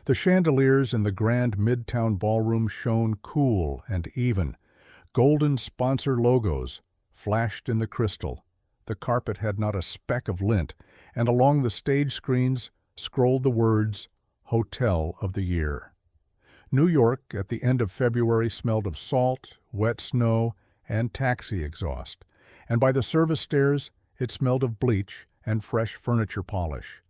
The chandeliers in the grand Midtown ballroom shone cool and even. Golden sponsor logos flashed in the crystal. The carpet had not a speck of lint, and along the stage screens scrolled the words, Hotel of the Year. New York at the end of February smelled of salt, wet snow, and taxi exhaust, and by the service stairs it smelled of bleach and fresh furniture polish.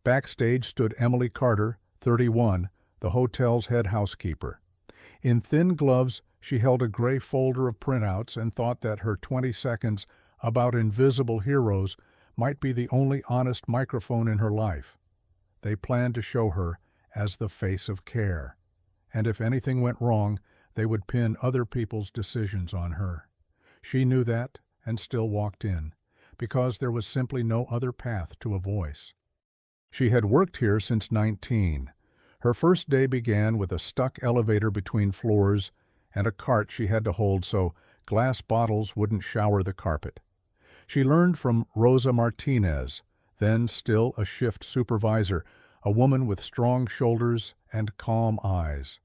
Backstage stood Emily Carter, 31, the hotel's head housekeeper. In thin gloves, she held a gray folder of printouts and thought that her 20 seconds about invisible heroes might be the only honest microphone in her life. They planned to show her as the face of care, and if anything went wrong, they would pin other people's decisions on her. She knew that and still walked in, because there was simply no other path to a voice. She had worked here since 19. Her first day began with a stuck elevator between floors and a cart she had to hold so glass bottles wouldn't shower the carpet. She learned from Rosa Martinez, then still a shift supervisor, a woman with strong shoulders and calm eyes.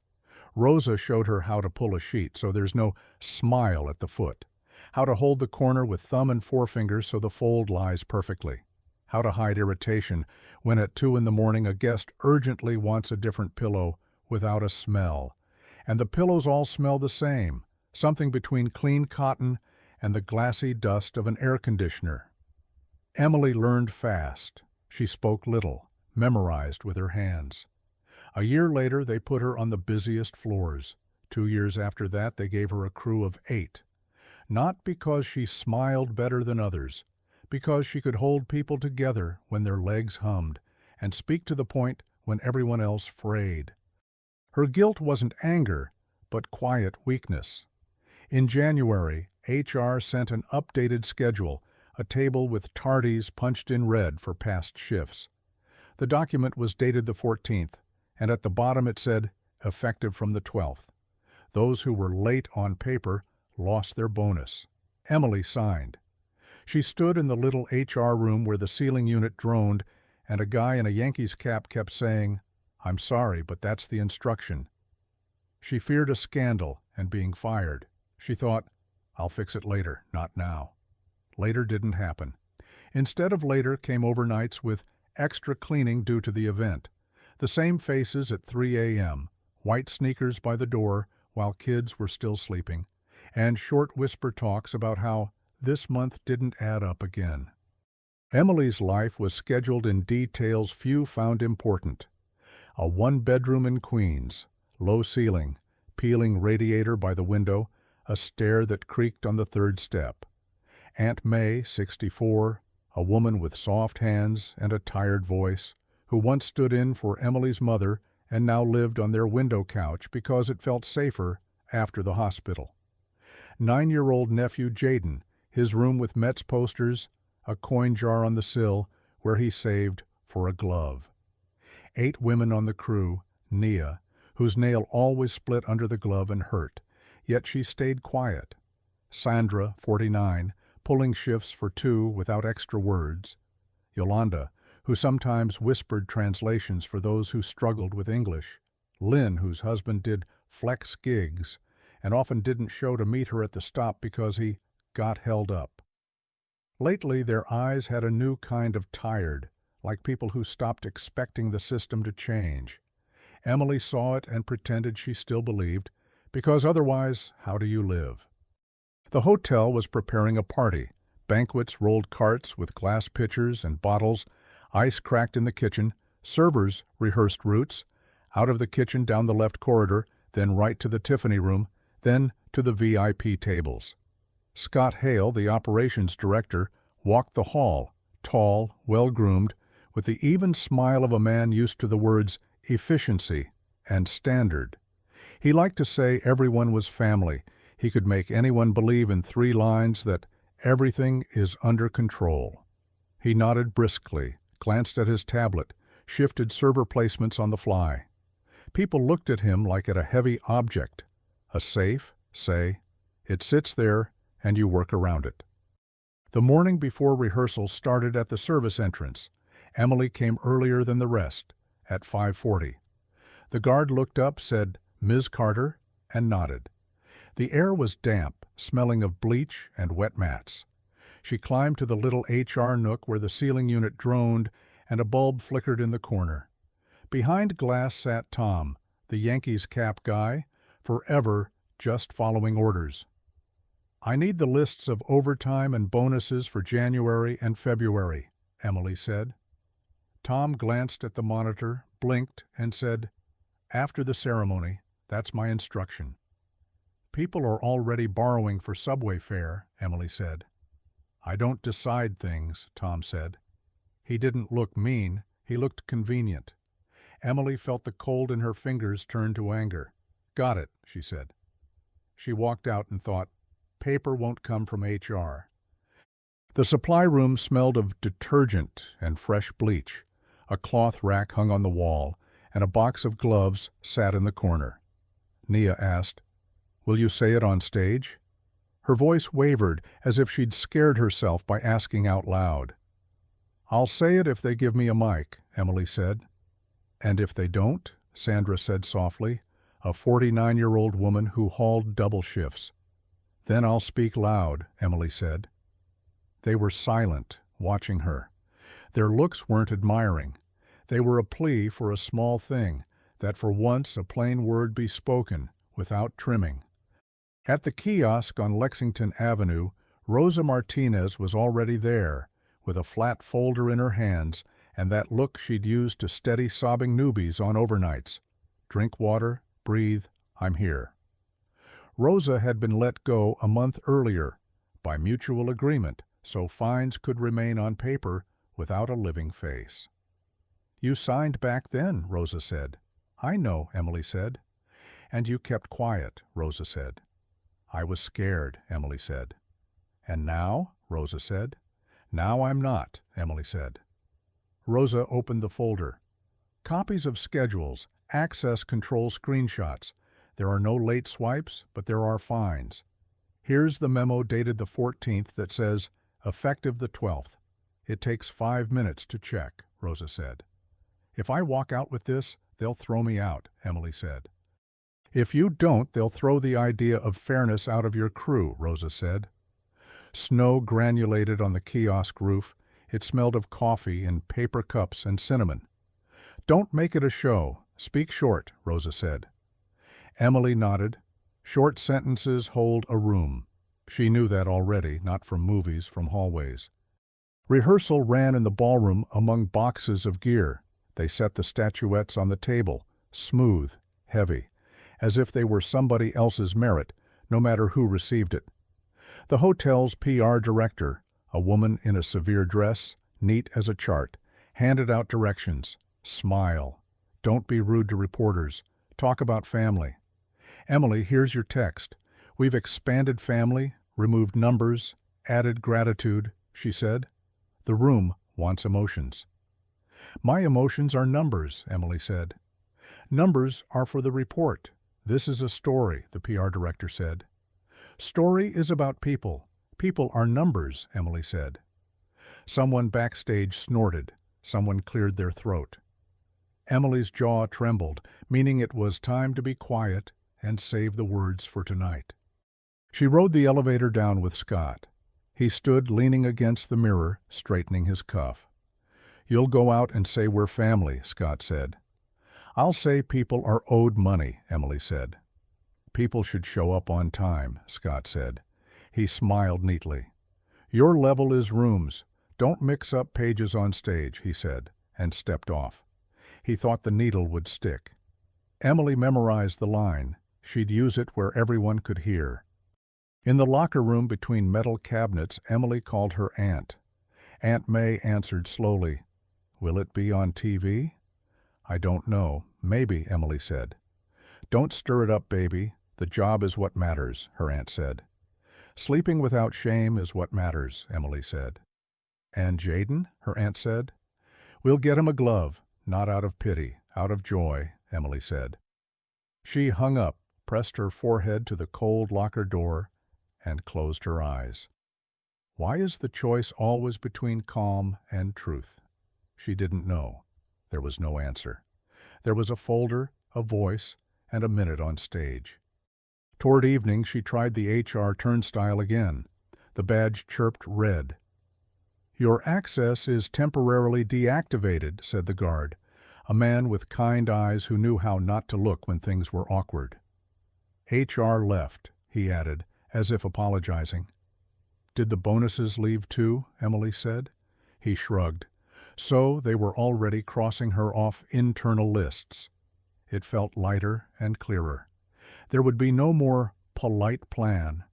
Rosa showed her how to pull a sheet so there's no smile at the foot, how to hold the corner with thumb and forefinger so the fold lies perfectly, how to hide irritation when at 2 in the morning a guest urgently wants a different pillow without a smell. And the pillows all smell the same, something between clean cotton and the glassy dust of an air conditioner. Emily learned fast. She spoke little, memorized with her hands. A year later, they put her on the busiest floors. 2 years after that, they gave her a crew of 8. Not because she smiled better than others, because she could hold people together when their legs hummed, and speak to the point when everyone else frayed. Her guilt wasn't anger, but quiet weakness. In January, HR sent an updated schedule, a table with tardies punched in red for past shifts. The document was dated the 14th, and at the bottom it said, effective from the 12th. Those who were late on paper lost their bonus. Emily signed. She stood in the little HR room where the ceiling unit droned, and a guy in a Yankees cap kept saying, "I'm sorry, but that's the instruction." She feared a scandal and being fired. She thought, I'll fix it later, not now. Later didn't happen. Instead of later came overnights with extra cleaning due to the event. The same faces at 3 a.m., white sneakers by the door while kids were still sleeping, and short whisper talks about how this month didn't add up again. Emily's life was scheduled in details few found important. A one-bedroom in Queens, low ceiling, peeling radiator by the window, a stair that creaked on the 3rd step. Aunt May, 64, a woman with soft hands and a tired voice, who once stood in for Emily's mother and now lived on their window couch because it felt safer after the hospital. 9-year-old nephew Jaden, his room with Mets posters, a coin jar on the sill where he saved for a glove. 8 women on the crew, Nia, whose nail always split under the glove and hurt, yet she stayed quiet. Sandra, 49, pulling shifts for 2 without extra words. Yolanda, who sometimes whispered translations for those who struggled with English. Lynn, whose husband did flex gigs and often didn't show to meet her at the stop because he got held up. Lately, their eyes had a new kind of tired, like people who stopped expecting the system to change. Emily saw it and pretended she still believed, because otherwise, how do you live? The hotel was preparing a party. Banquets rolled carts with glass pitchers and bottles, ice cracked in the kitchen, servers rehearsed routes, out of the kitchen down the left corridor, then right to the Tiffany room, then to the VIP tables. Scott Hale, the operations director, walked the hall, tall, well-groomed, with the even smile of a man used to the words efficiency and standard. He liked to say everyone was family. He could make anyone believe in 3 lines that everything is under control. He nodded briskly, glanced at his tablet, shifted server placements on the fly. People looked at him like at a heavy object. A safe, say, it sits there and you work around it. The morning before rehearsal started at the service entrance. Emily came earlier than the rest, at 5:40. The guard looked up, said, "Ms. Carter," and nodded. The air was damp, smelling of bleach and wet mats. She climbed to the little HR nook where the ceiling unit droned and a bulb flickered in the corner. Behind glass sat Tom, the Yankees cap guy, forever just following orders. "I need the lists of overtime and bonuses for January and February," Emily said. Tom glanced at the monitor, blinked, and said, "After the ceremony, that's my instruction." "People are already borrowing for subway fare," Emily said. "I don't decide things," Tom said. He didn't look mean, he looked convenient. Emily felt the cold in her fingers turn to anger. "Got it," she said. She walked out and thought, paper won't come from HR. The supply room smelled of detergent and fresh bleach. A cloth rack hung on the wall, and a box of gloves sat in the corner. Nia asked, "Will you say it on stage?" Her voice wavered as if she'd scared herself by asking out loud. "I'll say it if they give me a mic," Emily said. "And if they don't?" Sandra said softly, a 49-year-old woman who hauled double shifts. "Then I'll speak loud," Emily said. They were silent, watching her. Their looks weren't admiring. They were a plea for a small thing, that for once a plain word be spoken, without trimming. At the kiosk on Lexington Avenue, Rosa Martinez was already there, with a flat folder in her hands and that look she'd used to steady sobbing newbies on overnights. "Drink water, breathe, I'm here." Rosa had been let go a month earlier, by mutual agreement, so fines could remain on paper without a living face. "You signed back then," Rosa said. "I know," Emily said. "And you kept quiet," Rosa said. "I was scared," Emily said. "And now?" Rosa said. "Now I'm not," Emily said. Rosa opened the folder. "Copies of schedules, access control screenshots. There are no late swipes, but there are fines. Here's the memo dated the 14th that says, effective the 12th. It takes 5 minutes to check," Rosa said. "If I walk out with this, they'll throw me out," Emily said. "If you don't, they'll throw the idea of fairness out of your crew," Rosa said. Snow granulated on the kiosk roof. It smelled of coffee in paper cups and cinnamon. "Don't make it a show. Speak short," Rosa said. Emily nodded. Short sentences hold a room. She knew that already, not from movies, from hallways. Rehearsal ran in the ballroom among boxes of gear. They set the statuettes on the table, smooth, heavy, as if they were somebody else's merit, no matter who received it. The hotel's PR director, a woman in a severe dress, neat as a chart, handed out directions. "Smile. Don't be rude to reporters. Talk about family. Emily, here's your text. We've expanded family, removed numbers, added gratitude," she said. "The room wants emotions." "My emotions are numbers," Emily said. "Numbers are for the report. This is a story," the PR director said. "Story is about people. People are numbers," Emily said. Someone backstage snorted. Someone cleared their throat. Emily's jaw trembled, meaning it was time to be quiet and save the words for tonight. She rode the elevator down with Scott. He stood leaning against the mirror, straightening his cuff. "You'll go out and say we're family," Scott said. "I'll say people are owed money," Emily said. "People should show up on time," Scott said. He smiled neatly. "Your level is rooms. Don't mix up pages on stage," he said, and stepped off. He thought the needle would stick. Emily memorized the line. She'd use it where everyone could hear. In the locker room between metal cabinets, Emily called her aunt. Aunt May answered slowly. "Will it be on TV?" "I don't know. Maybe," Emily said. "Don't stir it up, baby. The job is what matters," her aunt said. "Sleeping without shame is what matters," Emily said. "And Jaden?" her aunt said. "We'll get him a glove, not out of pity, out of joy," Emily said. She hung up, pressed her forehead to the cold locker door, and closed her eyes. Why is the choice always between calm and truth? She didn't know. There was no answer. There was a folder, a voice, and a minute on stage. Toward evening, she tried the HR turnstile again. The badge chirped red. "Your access is temporarily deactivated," said the guard, a man with kind eyes who knew how not to look when things were awkward. HR left, he added, as if apologizing. "Did the bonuses leave too?" Emily said. He shrugged. So they were already crossing her off internal lists. It felt lighter and clearer. There would be no more polite plan.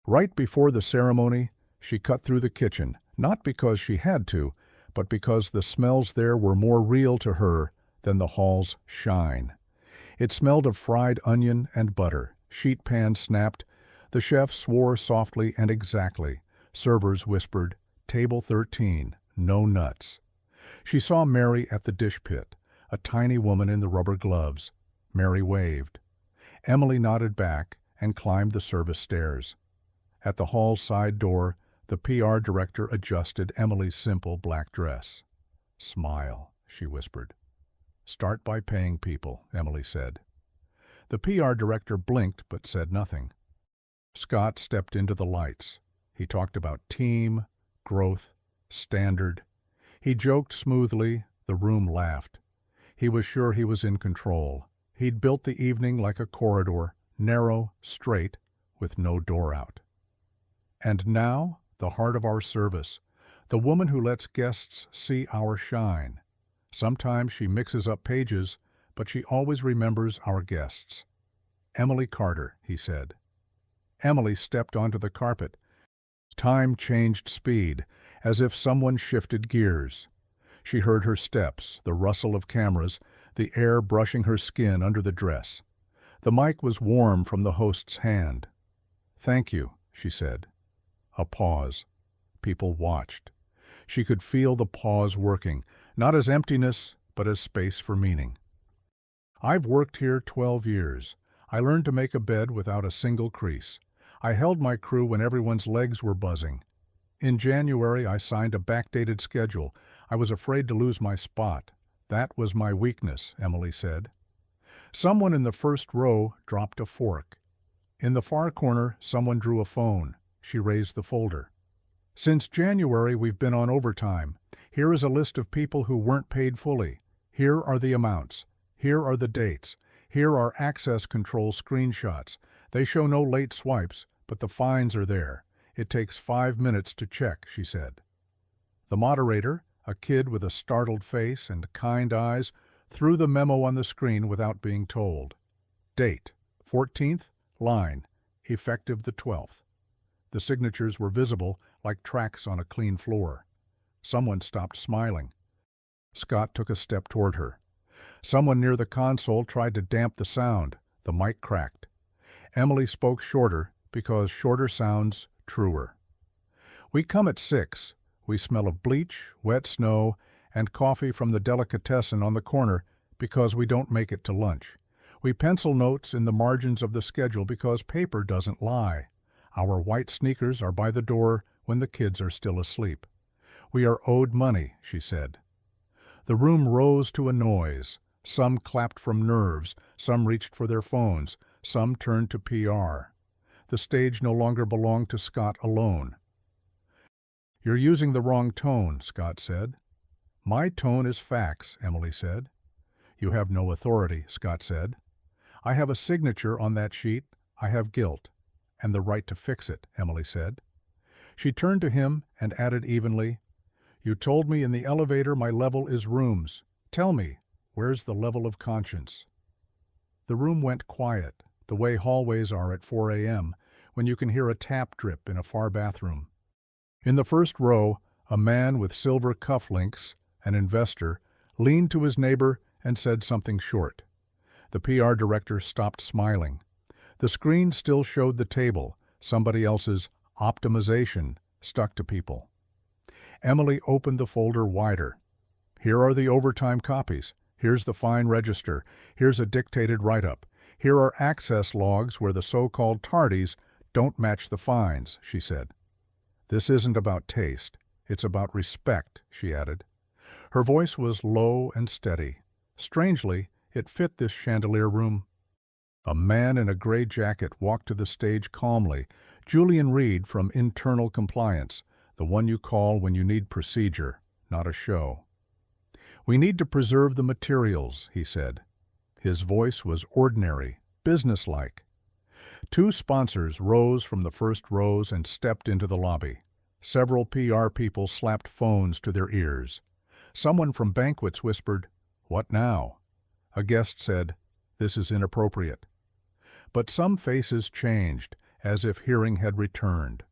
Right before the ceremony, she cut through the kitchen, not because she had to, but because the smells there were more real to her than the hall's shine. It smelled of fried onion and butter. Sheet pans snapped. The chef swore softly and exactly. Servers whispered, "Table 13, no nuts." She saw Mary at the dish pit, a tiny woman in the rubber gloves. Mary waved. Emily nodded back and climbed the service stairs. At the hall's side door, the PR director adjusted Emily's simple black dress. "Smile," she whispered. "Start by paying people," Emily said. The PR director blinked but said nothing. Scott stepped into the lights. He talked about team, growth, standard. He joked smoothly. The room laughed. He was sure he was in control. He'd built the evening like a corridor, narrow, straight, with no door out. And now, the heart of our service, the woman who lets guests see our shine. Sometimes she mixes up pages, but she always remembers our guests. "Emily Carter," he said. Emily stepped onto the carpet. Time changed speed, as if someone shifted gears. She heard her steps, the rustle of cameras, the air brushing her skin under the dress. The mic was warm from the host's hand. "Thank you," she said. A pause. People watched. She could feel the pause working, not as emptiness, but as space for meaning. "I've worked here 12 years. I learned to make a bed without a single crease. I held my crew when everyone's legs were buzzing. In January, I signed a backdated schedule. I was afraid to lose my spot. That was my weakness," Emily said. Someone in the first row dropped a fork. In the far corner, someone drew a phone. She raised the folder. "Since January, we've been on overtime. Here is a list of people who weren't paid fully. Here are the amounts. Here are the dates. Here are access control screenshots. They show no late swipes, but the fines are there. It takes 5 minutes to check," she said. The moderator, a kid with a startled face and kind eyes, threw the memo on the screen without being told. Date, 14th, line, effective the 12th. The signatures were visible like tracks on a clean floor. Someone stopped smiling. Scott took a step toward her. Someone near the console tried to damp the sound. The mic cracked. Emily spoke shorter because shorter sounds truer. "We come at 6. We smell of bleach, wet snow, and coffee from the delicatessen on the corner because we don't make it to lunch. We pencil notes in the margins of the schedule because paper doesn't lie. Our white sneakers are by the door when the kids are still asleep. We are owed money," she said. The room rose to a noise. Some clapped from nerves, some reached for their phones, some turned to PR. The stage no longer belonged to Scott alone. "You're using the wrong tone," Scott said. "My tone is facts," Emily said. "You have no authority," Scott said. "I have a signature on that sheet. I have guilt, and the right to fix it," Emily said. She turned to him and added evenly, "You told me in the elevator my level is rooms. Tell me, where's the level of conscience?" The room went quiet, the way hallways are at 4 a.m., when you can hear a tap drip in a far bathroom. In the first row, a man with silver cufflinks, an investor, leaned to his neighbor and said something short. The PR director stopped smiling. The screen still showed the table, somebody else's optimization stuck to people. Emily opened the folder wider. "Here are the overtime copies. Here's the fine register. Here's a dictated write-up. Here are access logs where the so-called tardies don't match the fines," she said. "This isn't about taste. It's about respect," she added. Her voice was low and steady. Strangely, It fit this chandelier room. A man in a gray jacket walked to the stage calmly. Julian Reed from Internal Compliance, the one you call when you need procedure, not a show. We need to preserve the materials, he said. His voice was ordinary, businesslike. Two sponsors rose from the first rows and stepped into the lobby. Several PR people slapped phones to their ears. Someone from banquets whispered, "What now?" A guest said, "This is inappropriate." But some faces changed, as if hearing had returned.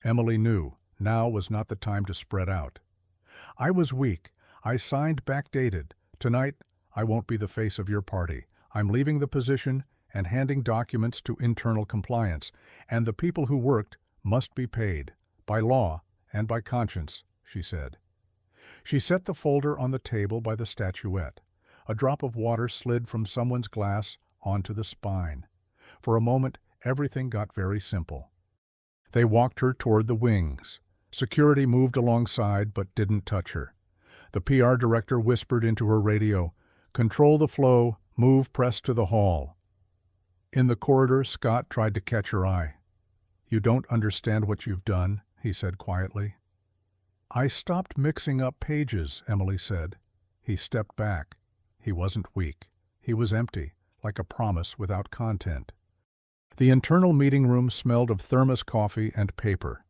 Emily knew now was not the time to spread out. "I was weak. I signed backdated. Tonight, I won't be the face of your party. I'm leaving the position and handing documents to Internal Compliance, and the people who worked must be paid, by law and by conscience," she said. She set the folder on the table by the statuette. A drop of water slid from someone's glass onto the spine. For a moment, everything got very simple. They walked her toward the wings. Security moved alongside but didn't touch her. The PR director whispered into her radio, "Control the flow, move press to the hall." In the corridor, Scott tried to catch her eye. "You don't understand what you've done," he said quietly. "I stopped mixing up pages," Emily said. He stepped back. He wasn't weak. He was empty, like a promise without content. The internal meeting room smelled of thermos coffee and paper.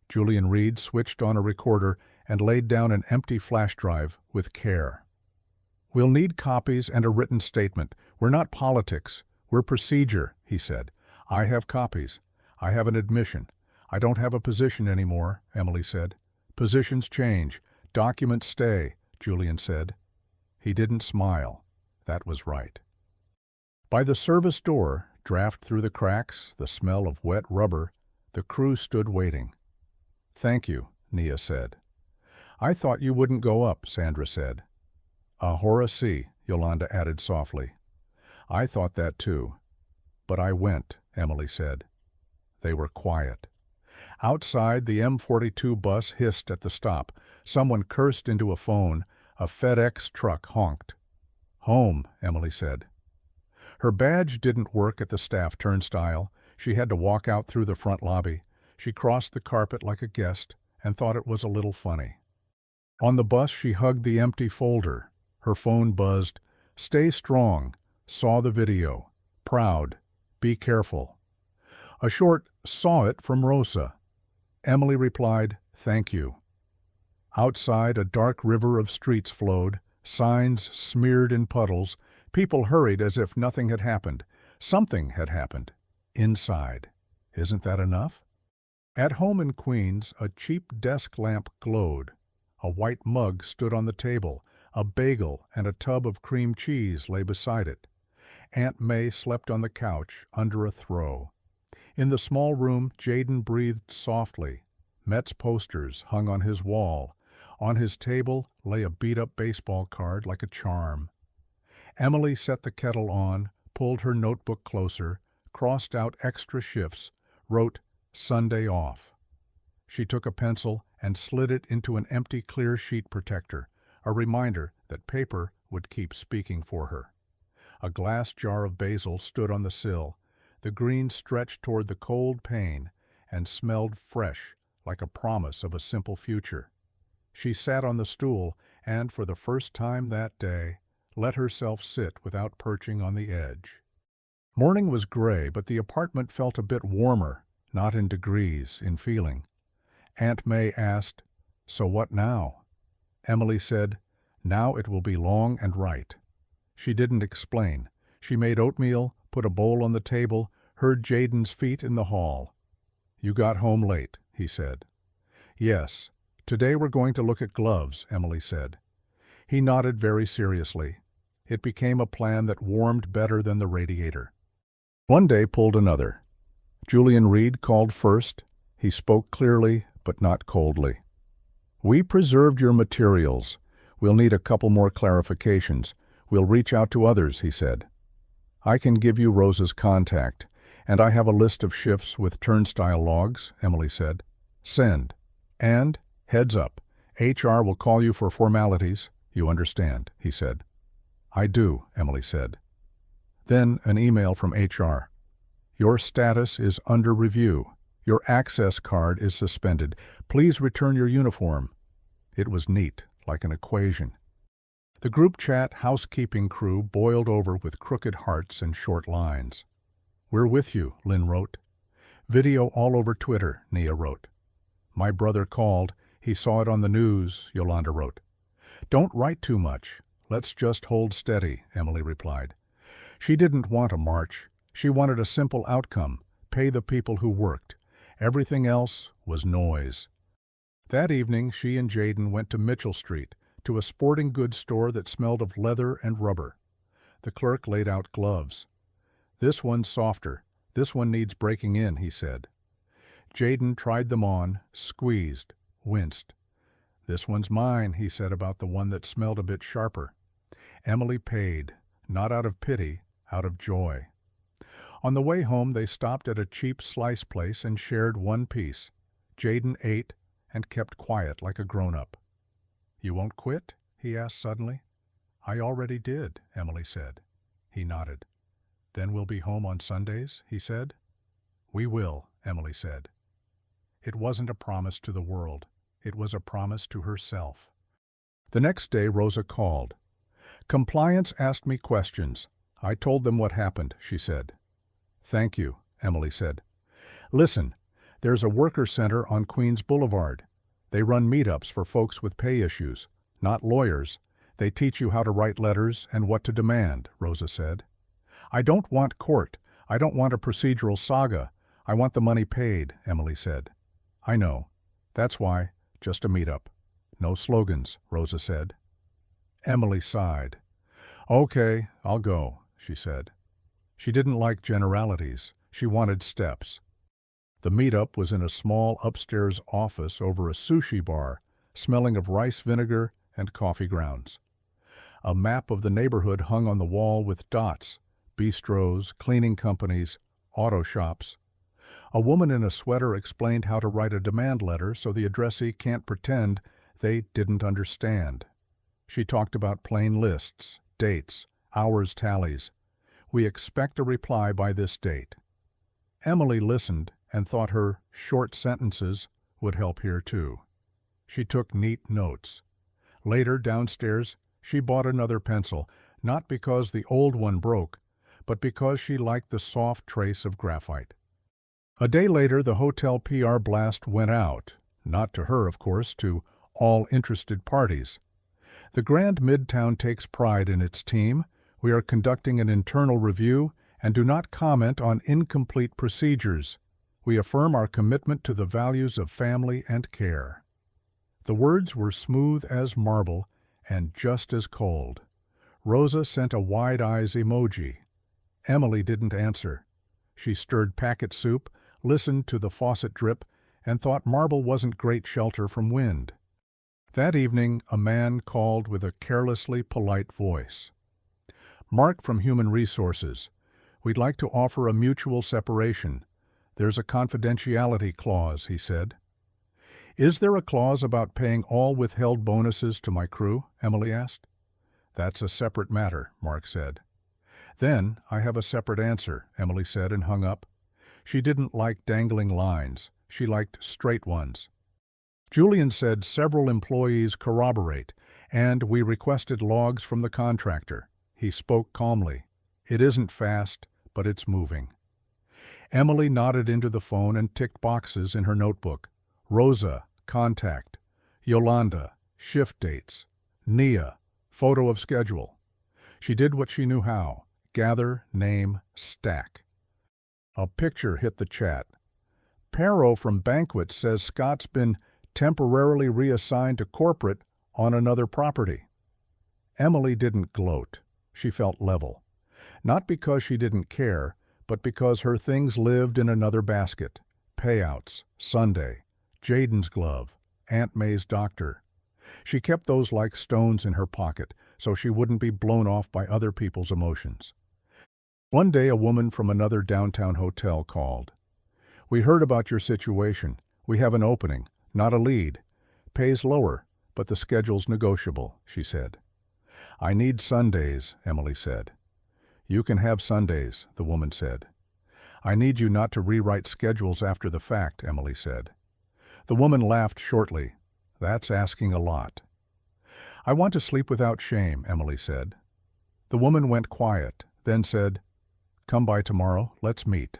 Julian Reed switched on a recorder and laid down an empty flash drive with care. "We'll need copies and a written statement. We're not politics. We're procedure," he said. "I have copies. I have an admission. I don't have a position anymore," Emily said. "Positions change. Documents stay," Julian said. He didn't smile. That was right. By the service door, draft through the cracks, the smell of wet rubber, the crew stood waiting. "Thank you," Nia said. "I thought you wouldn't go up," Sandra said. "Ahora sí," Yolanda added softly. "I thought that too. But I went," Emily said. They were quiet. Outside, the M42 bus hissed at the stop. Someone cursed into a phone. A FedEx truck honked. "Home," Emily said. Her badge didn't work at the staff turnstile. She had to walk out through the front lobby. She crossed the carpet like a guest and thought it was a little funny. On the bus, she hugged the empty folder. Her phone buzzed. "Stay strong. Saw the video. Proud. Be careful." A short "saw it" from Rosa. Emily replied, "Thank you." Outside, a dark river of streets flowed, signs smeared in puddles. People hurried as if nothing had happened. Something had happened. Inside. Isn't that enough? At home in Queens, a cheap desk lamp glowed. A white mug stood on the table. A bagel and a tub of cream cheese lay beside it. Aunt May slept on the couch, under a throw. In the small room, Jaden breathed softly. Mets posters hung on his wall. On his table lay a beat-up baseball card like a charm. Emily set the kettle on, pulled her notebook closer, crossed out extra shifts, wrote "Sunday off." She took a pencil and slid it into an empty clear sheet protector, a reminder that paper would keep speaking for her. A glass jar of basil stood on the sill. The green stretched toward the cold pane and smelled fresh, like a promise of a simple future. She sat on the stool and, for the first time that day, let herself sit without perching on the edge. Morning was gray, but the apartment felt a bit warmer, not in degrees, in feeling. Aunt May asked, "So what now?" Emily said, "Now it will be long and right." She didn't explain. She made oatmeal, put a bowl on the table, heard Jaden's feet in the hall. "You got home late," he said. "Yes. Today we're going to look at gloves," Emily said. He nodded very seriously. It became a plan that warmed better than the radiator. One day pulled another. Julian Reed called first. He spoke clearly, but not coldly. "We preserved your materials. We'll need a couple more clarifications. We'll reach out to others," he said. "I can give you Rosa's contact, and I have a list of shifts with turnstile logs," Emily said. "Send. And, heads up, HR will call you for formalities. You understand," he said. I do, Emily said. Then an email from HR. Your status is under review. Your access card is suspended. Please return your uniform. It was neat, like an equation. The group chat housekeeping crew boiled over with crooked hearts and short lines. We're with you, Lynn wrote. Video all over Twitter, Nia wrote. My brother called. He saw it on the news, Yolanda wrote. Don't write too much. Let's just hold steady, Emily replied. She didn't want a march. She wanted a simple outcome, pay the people who worked. Everything else was noise. That evening, she and Jaden went to Mitchell Street, to a sporting goods store that smelled of leather and rubber. The clerk laid out gloves. This one's softer. This one needs breaking in, he said. Jaden tried them on, squeezed, winced. This one's mine, he said about the one that smelled a bit sharper. Emily paid, not out of pity, out of joy. On the way home, they stopped at a cheap slice place and shared one piece. Jaden ate and kept quiet like a grown-up. You won't quit? He asked suddenly. I already did, Emily said. He nodded. Then we'll be home on Sundays, he said. We will, Emily said. It wasn't a promise to the world. It was a promise to herself. The next day, Rosa called. Compliance asked me questions. I told them what happened, she said. Thank you, Emily said. Listen, there's a worker center on Queens Boulevard. They run meetups for folks with pay issues, not lawyers. They teach you how to write letters and what to demand, Rosa said. I don't want court. I don't want a procedural saga. I want the money paid, Emily said. I know. That's why, just a meetup. No slogans, Rosa said. Emily sighed. Okay, I'll go, she said. She didn't like generalities. She wanted steps. The meetup was in a small upstairs office over a sushi bar, smelling of rice vinegar and coffee grounds. A map of the neighborhood hung on the wall with dots, bistros, cleaning companies, auto shops. A woman in a sweater explained how to write a demand letter so the addressee can't pretend they didn't understand. She talked about plain lists, dates, hours tallies. We expect a reply by this date. Emily listened and thought her short sentences would help here too. She took neat notes. Later, downstairs, she bought another pencil, not because the old one broke, but because she liked the soft trace of graphite. A day later, the hotel PR blast went out, not to her, of course, to all interested parties. The Grand Midtown takes pride in its team. We are conducting an internal review and do not comment on incomplete procedures. We affirm our commitment to the values of family and care. The words were smooth as marble and just as cold. Rosa sent a wide eyes emoji. Emily didn't answer. She stirred packet soup, listened to the faucet drip, and thought marble wasn't great shelter from wind. That evening, a man called with a carelessly polite voice. Mark from Human Resources. We'd like to offer a mutual separation. There's a confidentiality clause, he said. Is there a clause about paying all withheld bonuses to my crew? Emily asked. That's a separate matter, Mark said. Then I have a separate answer, Emily said and hung up. She didn't like dangling lines. She liked straight ones. Julian said several employees corroborate, and we requested logs from the contractor. He spoke calmly. It isn't fast, but it's moving. Emily nodded into the phone and ticked boxes in her notebook. Rosa, contact. Yolanda, shift dates. Nia, photo of schedule. She did what she knew how. Gather, name, stack. A picture hit the chat. Perro from Banquet says Scott's been temporarily reassigned to corporate on another property. Emily didn't gloat. She felt level. Not because she didn't care, but because her things lived in another basket. Payouts, Sunday, Jaden's glove, Aunt May's doctor. She kept those like stones in her pocket so she wouldn't be blown off by other people's emotions. One day a woman from another downtown hotel called. We heard about your situation. We have an opening, not a lead. Pays lower, but the schedule's negotiable, she said. I need Sundays, Emily said. You can have Sundays, the woman said. I need you not to rewrite schedules after the fact, Emily said. The woman laughed shortly. That's asking a lot. I want to sleep without shame, Emily said. The woman went quiet, then said, Come by tomorrow, let's meet.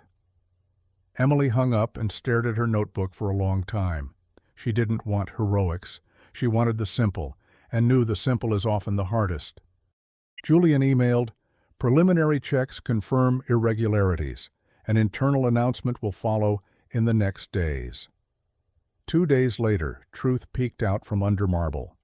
Emily hung up and stared at her notebook for a long time. She didn't want heroics. She wanted the simple, and knew the simple is often the hardest. Julian emailed, Preliminary checks confirm irregularities. An internal announcement will follow in the next days. 2 days later, truth peeked out from under marble.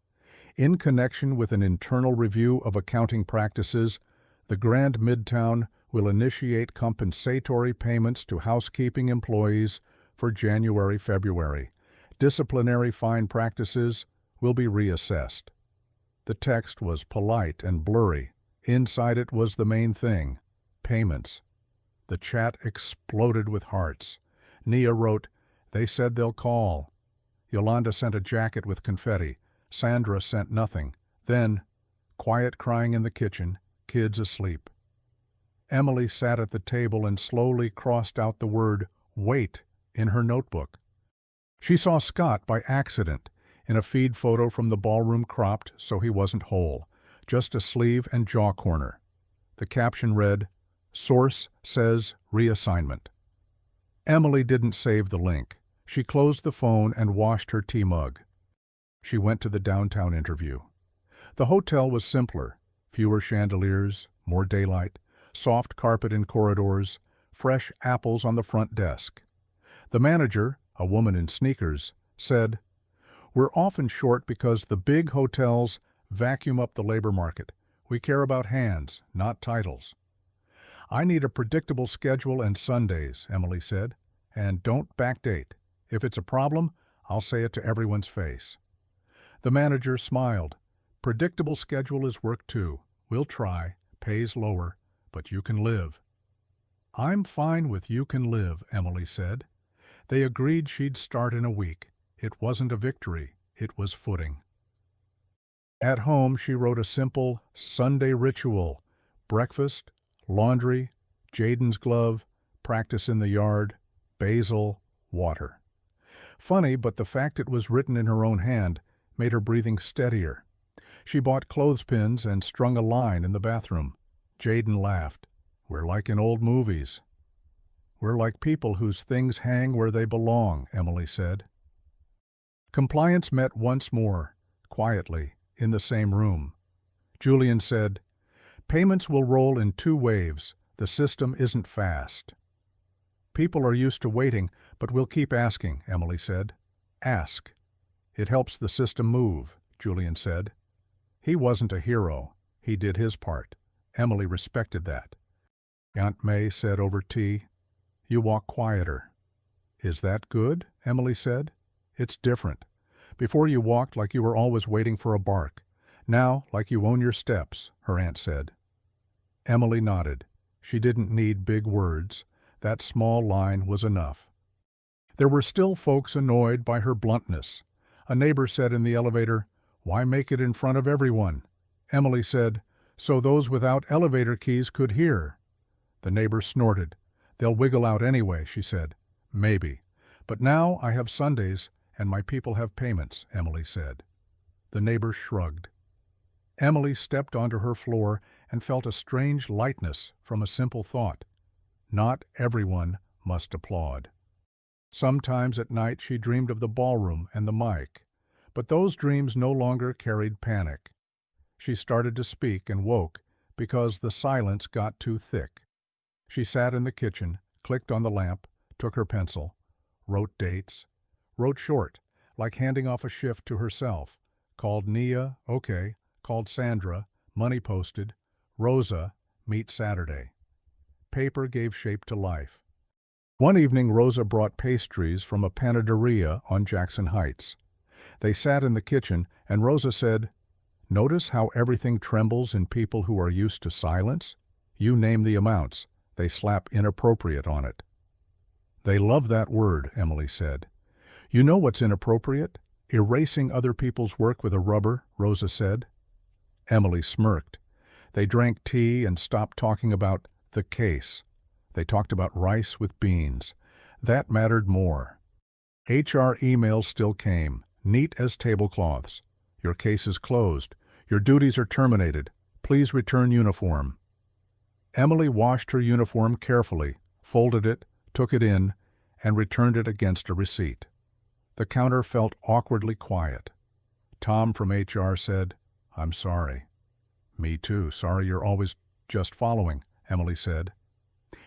In connection with an internal review of accounting practices, the Grand Midtown will initiate compensatory payments to housekeeping employees for January-February. Disciplinary fine practices will be reassessed. The text was polite and blurry. Inside it was the main thing, payments. The chat exploded with hearts. Nia wrote, They said they'll call. Yolanda sent a jacket with confetti. Sandra sent nothing. Then, quiet crying in the kitchen, kids asleep. Emily sat at the table and slowly crossed out the word wait in her notebook. She saw Scott by accident in a feed photo from the ballroom, cropped so he wasn't whole, just a sleeve and jaw corner. The caption read, Source says reassignment. Emily didn't save the link. She closed the phone and washed her tea mug. She went to the downtown interview. The hotel was simpler, fewer chandeliers, more daylight, soft carpet in corridors, fresh apples on the front desk. The manager, a woman in sneakers, said, We're often short because the big hotels vacuum up the labor market. We care about hands, not titles. I need a predictable schedule and Sundays, Emily said, and don't backdate. If it's a problem, I'll say it to everyone's face. The manager smiled. Predictable schedule is work too. We'll try. Pays lower, but you can live. I'm fine with you can live, Emily said. They agreed she'd start in a week. It wasn't a victory. It was footing. At home, she wrote a simple Sunday ritual. Breakfast, laundry, Jaden's glove, practice in the yard, basil, water. Funny, but the fact it was written in her own hand made her breathing steadier. She bought clothespins and strung a line in the bathroom. Jaden laughed. We're like in old movies. We're like people whose things hang where they belong, Emily said. Compliance met once more, quietly, in the same room. Julian said, Payments will roll in 2 waves. The system isn't fast. People are used to waiting, but we'll keep asking, Emily said. Ask. It helps the system move, Julian said. He wasn't a hero. He did his part. Emily respected that. Aunt May said over tea, You walk quieter. Is that good? Emily said. It's different. Before you walked like you were always waiting for a bark. Now, like you own your steps, her aunt said. Emily nodded. She didn't need big words. That small line was enough. There were still folks annoyed by her bluntness. A neighbor said in the elevator, Why make it in front of everyone? Emily said, So those without elevator keys could hear. The neighbor snorted. They'll wiggle out anyway, she said. Maybe. But now I have Sundays and my people have payments, Emily said. The neighbor shrugged. Emily stepped onto her floor and felt a strange lightness from a simple thought. Not everyone must applaud. Sometimes at night she dreamed of the ballroom and the mic, but those dreams no longer carried panic. She started to speak and woke because the silence got too thick. She sat in the kitchen, clicked on the lamp, took her pencil, wrote dates, wrote short, like handing off a shift to herself, called Nia, okay, called Sandra, money posted, Rosa, meet Saturday. Paper gave shape to life. One evening Rosa brought pastries from a panaderia on Jackson Heights. They sat in the kitchen and Rosa said, Notice how everything trembles in people who are used to silence? You name the amounts. They slap inappropriate on it. They love that word, Emily said. You know what's inappropriate? Erasing other people's work with a rubber, Rosa said. Emily smirked. They drank tea and stopped talking about the case. They talked about rice with beans. That mattered more. HR emails still came, neat as tablecloths. Your case is closed. Your duties are terminated. Please return uniform. Emily washed her uniform carefully, folded it, took it in, and returned it against a receipt. The counter felt awkwardly quiet. Tom from HR said, "I'm sorry." "Me too. Sorry you're always just following," Emily said.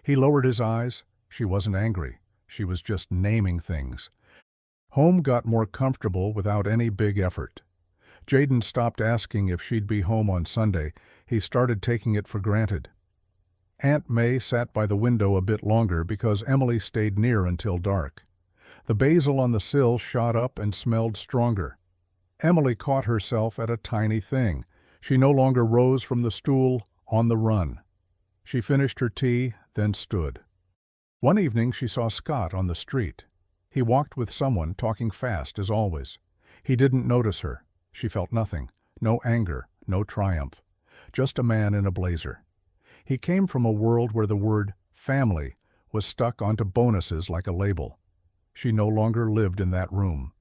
He lowered his eyes. She wasn't angry. She was just naming things. Home got more comfortable without any big effort. Jaden stopped asking if she'd be home on Sunday. He started taking it for granted. Aunt May sat by the window a bit longer because Emily stayed near until dark. The basil on the sill shot up and smelled stronger. Emily caught herself at a tiny thing. She no longer rose from the stool on the run. She finished her tea, then stood. One evening she saw Scott on the street. He walked with someone, talking fast as always. He didn't notice her. She felt nothing. No anger, no triumph. Just a man in a blazer. He came from a world where the word family was stuck onto bonuses like a label. She no longer lived in that room.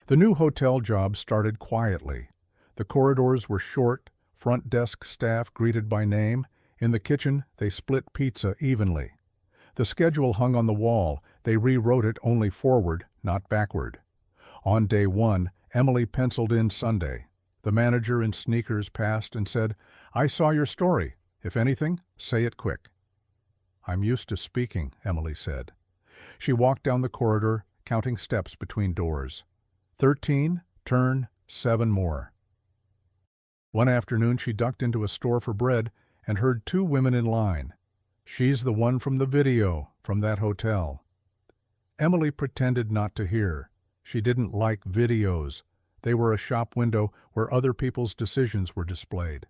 The new hotel job started quietly. The corridors were short, front desk staff greeted by name. In the kitchen, they split pizza evenly. The schedule hung on the wall. They rewrote it only forward, not backward. On day one, Emily penciled in Sunday. The manager in sneakers passed and said, "I saw your story. If anything, say it quick." "I'm used to speaking," Emily said. She walked down the corridor, counting steps between doors. 13, turn, 7 more. One afternoon she ducked into a store for bread and heard 2 women in line. "She's the one from the video, from that hotel." Emily pretended not to hear. She didn't like videos. They were a shop window where other people's decisions were displayed.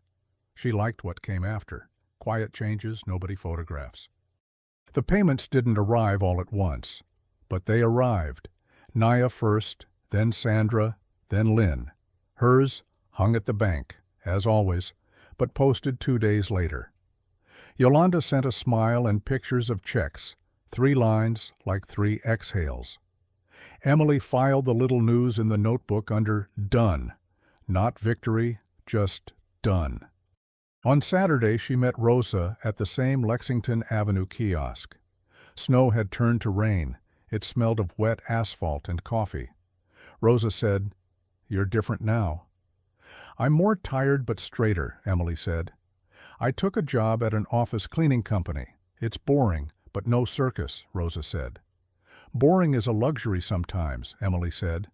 She liked what came after. Quiet changes, nobody photographs. The payments didn't arrive all at once, but they arrived. Naya first, then Sandra, then Lynn. Hers hung at the bank, as always, but posted 2 days later. Yolanda sent a smile and pictures of checks, 3 lines like 3 exhales. Emily filed the little news in the notebook under "Done." Not victory, just done. On Saturday she met Rosa at the same Lexington Avenue kiosk. Snow had turned to rain. It smelled of wet asphalt and coffee. Rosa said, "You're different now." "I'm more tired but straighter," Emily said. "I took a job at an office cleaning company. It's boring, but no circus," Rosa said. "Boring is a luxury sometimes," Emily said.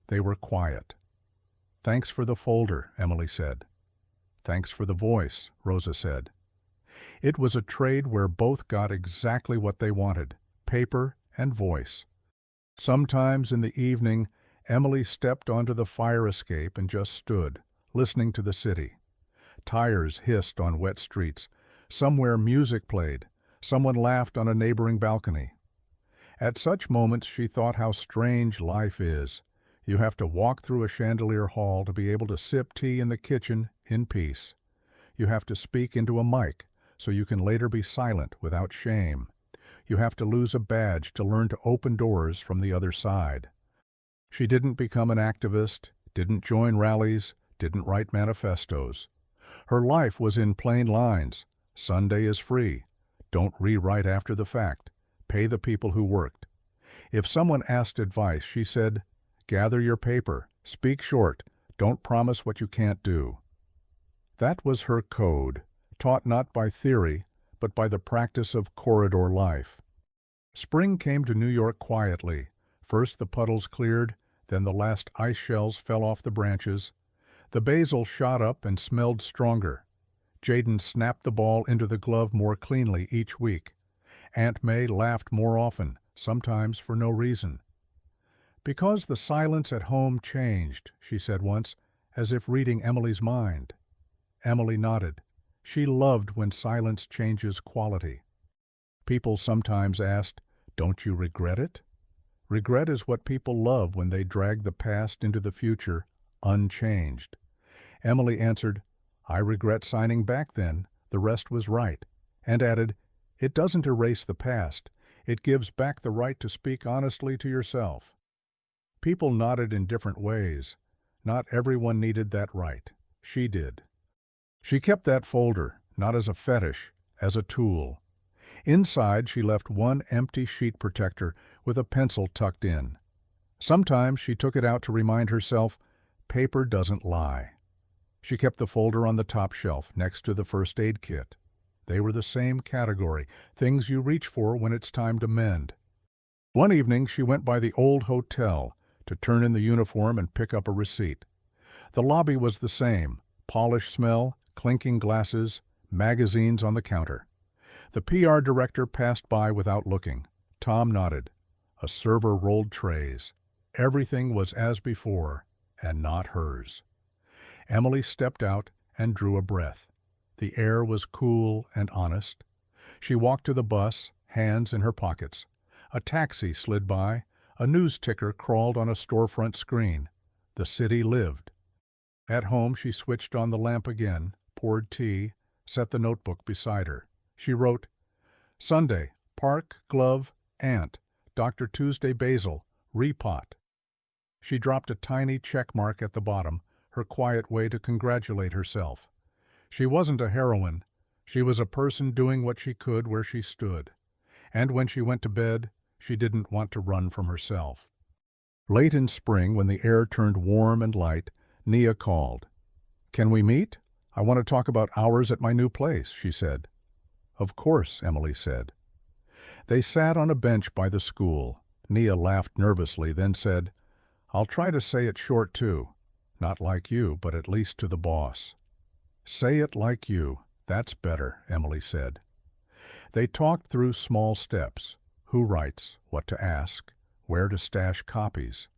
They were quiet. "Thanks for the folder," Emily said. "Thanks for the voice," Rosa said. It was a trade where both got exactly what they wanted, paper and voice. Sometimes in the evening, Emily stepped onto the fire escape and just stood, listening to the city. Tires hissed on wet streets. Somewhere music played. Someone laughed on a neighboring balcony. At such moments she thought how strange life is. You have to walk through a chandelier hall to be able to sip tea in the kitchen in peace. You have to speak into a mic so you can later be silent without shame. You have to lose a badge to learn to open doors from the other side. She didn't become an activist, didn't join rallies, didn't write manifestos. Her life was in plain lines. Sunday is free. Don't rewrite after the fact. Pay the people who worked. If someone asked advice, she said, "Gather your paper. Speak short. Don't promise what you can't do." That was her code, taught not by theory, but by the practice of corridor life. Spring came to New York quietly. First the puddles cleared, then the last ice shells fell off the branches. The basil shot up and smelled stronger. Jaden snapped the ball into the glove more cleanly each week. Aunt May laughed more often, sometimes for no reason. "Because the silence at home changed," she said once, as if reading Emily's mind. Emily nodded. She loved when silence changes quality. People sometimes asked, "Don't you regret it?" Regret is what people love when they drag the past into the future unchanged. Emily answered, I regret signing back then, the rest was right, and added, it doesn't erase the past, it gives back the right to speak honestly to yourself. People nodded in different ways. Not everyone needed that right. She did. She kept that folder, not as a fetish, as a tool. Inside, she left one empty sheet protector with a pencil tucked in. Sometimes she took it out to remind herself, paper doesn't lie. She kept the folder on the top shelf next to the first aid kit. They were the same category, things you reach for when it's time to mend. One evening, she went by the old hotel to turn in the uniform and pick up a receipt. The lobby was the same, polished smell, clinking glasses, magazines on the counter. The PR director passed by without looking. Tom nodded. A server rolled trays. Everything was as before, and not hers. Emily stepped out and drew a breath. The air was cool and honest. She walked to the bus, hands in her pockets. A taxi slid by. A news ticker crawled on a storefront screen. The city lived. At home, she switched on the lamp again, poured tea, set the notebook beside her. She wrote, Sunday, Park, Glove, Aunt, Dr. Tuesday Basil, Repot. She dropped a tiny check mark at the bottom, her quiet way to congratulate herself. She wasn't a heroine. She was a person doing what she could where she stood. And when she went to bed, she didn't want to run from herself. Late in spring, when the air turned warm and light, Nia called. Can we meet? I want to talk about hours at my new place, she said. Of course, Emily said. They sat on a bench by the school. Nia laughed nervously, then said, I'll try to say it short too. Not like you, but at least to the boss. Say it like you. That's better, Emily said. They talked through small steps. Who writes, what to ask, where to stash copies.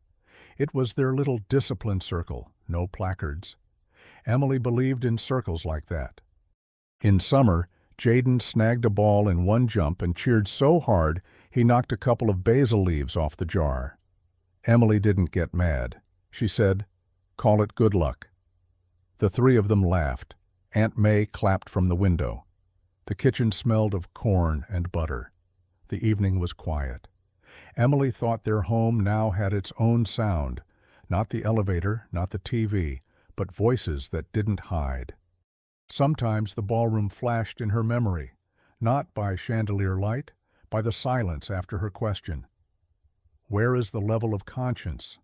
It was their little discipline circle, no placards. Emily believed in circles like that. In summer, Jaden snagged a ball in one jump and cheered so hard he knocked a couple of basil leaves off the jar. Emily didn't get mad. She said, Call it good luck. The three of them laughed. Aunt May clapped from the window. The kitchen smelled of corn and butter. The evening was quiet. Emily thought their home now had its own sound, not the elevator, not the TV, but voices that didn't hide. Sometimes the ballroom flashed in her memory, not by chandelier light, by the silence after her question. Where is the level of conscience?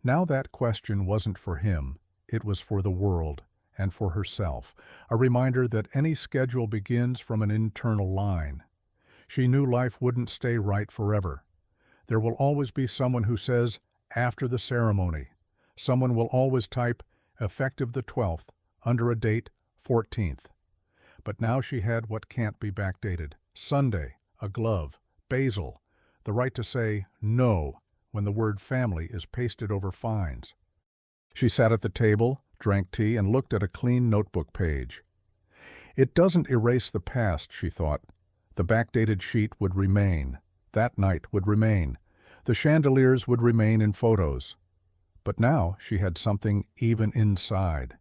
Now that question wasn't for him, it was for the world and for herself, a reminder that any schedule begins from an internal line. She knew life wouldn't stay right forever. There will always be someone who says, after the ceremony. Someone will always type, effective the 12th, under a date, 14th. But now she had what can't be backdated. Sunday, a glove, basil, the right to say no when the word family is pasted over fines. She sat at the table, drank tea, and looked at a clean notebook page. It doesn't erase the past, she thought. The backdated sheet would remain. That night would remain. The chandeliers would remain in photos. But now she had something even inside.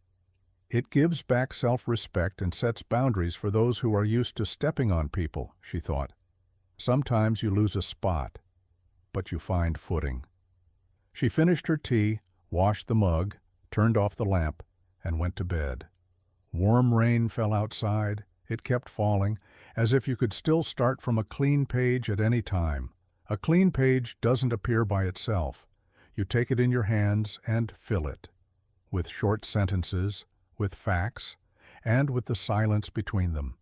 It gives back self-respect and sets boundaries for those who are used to stepping on people, she thought. Sometimes you lose a spot, but you find footing. She finished her tea, washed the mug, turned off the lamp, and went to bed. Warm rain fell outside. It kept falling, as if you could still start from a clean page at any time. A clean page doesn't appear by itself. You take it in your hands and fill it, with short sentences, with facts, and with the silence between them.